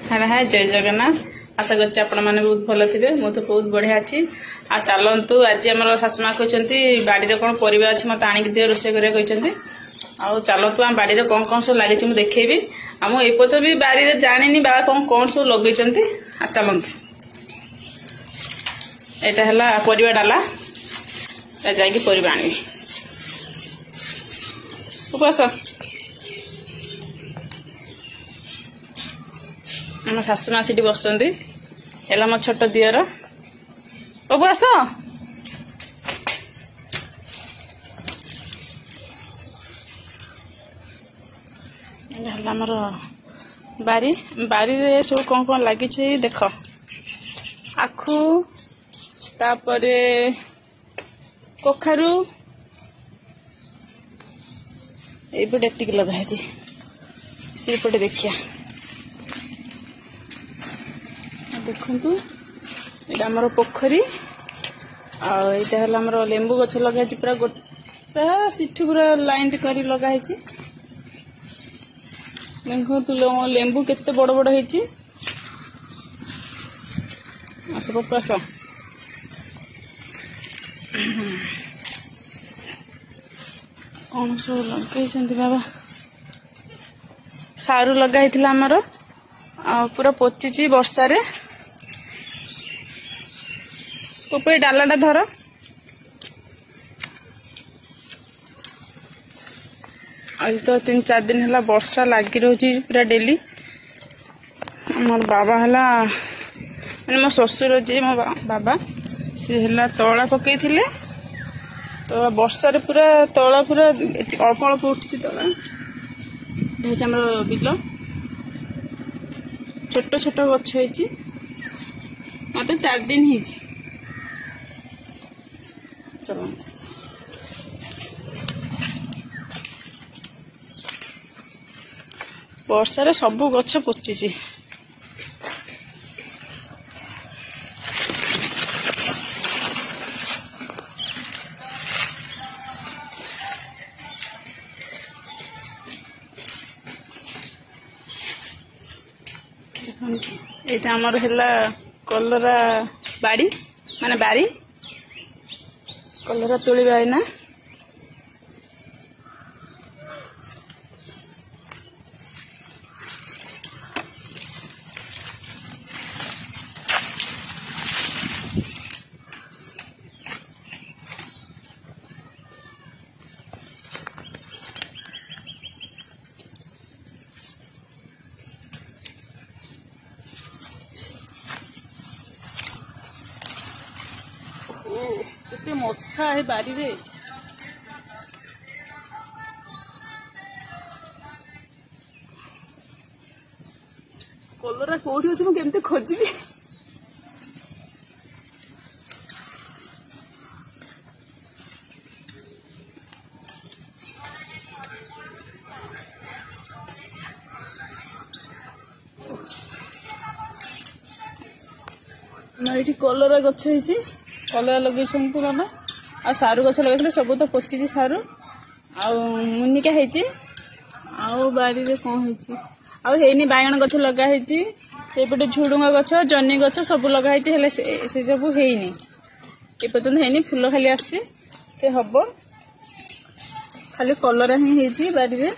हाय हाय जय जगन्नाथ। आशा करछि आपण माने बहुत भल थिबे। मो तो बहुत बढ़िया अछि। आ चलंतु आज हमर शाशुमा कहचंती बाड़ी रे कोन परिबा अछि मते आनी दियो रोसे करे कहचंती। आ चलंतु हम बाड़ी रे कोन कोन सब लागि छि मु देखेबी। आ मु एपत भी बाड़ी रे जानिनी बाबा कोन कोन सब लगैचंती। आ चलंतु एटा हला परिबा डाला ए जाई कि परिबा आनी उपवास आम शाशुमा सीटी बसंती एला मो छोट दियर बाबू आस आमर बारी बारी रे सब कौन कौन लगी देख आखु तापरे कखारू एपटे एतिक लगाई सेपटे देखिया देखु ये आमर पोखरी आमर लेंबू गछ लगाई पूरा गोटा सिठू पूरा लाइन कर लगाई देखु लेंबू केते बड़ बड़ होती सब पास कौन सब लगे बाबा सारू लगाई आमर पूरा पचिची वर्षा रे ऊपर डालाटा धर आज तो 3-4 दिन है वर्षा लगी रही पूरा डेली मोर बाबा है मैंने मो ससुर जी मो बाबा सी है तला पकई तो वर्षा रे पूरा तला पूरा अल्प अल्प उठी तला बिल छोट छोट गछ मत 4 दिन ही चलो वर्षा रे सब गछ पचिची ये आमर है कलरा बाड़ी माने बारी कलरा तोलिबा ना केते मच्छा है बारी रे कलरा कोठी अछि मु केमते खोजिबी ये कलरा गछ होइछि कलरा लगे बाबा आ सारू गछ लगे सब तो पचिची सारू आ मुनिका होती बारी रे कौन होनी बायण गछ लगाई सेपटे झुडुंग गछ जन्नी गछ सब लगाई से सब होनी एपर्तन होनी फूल खाली आसी हम खाली कलरा ही बारी रे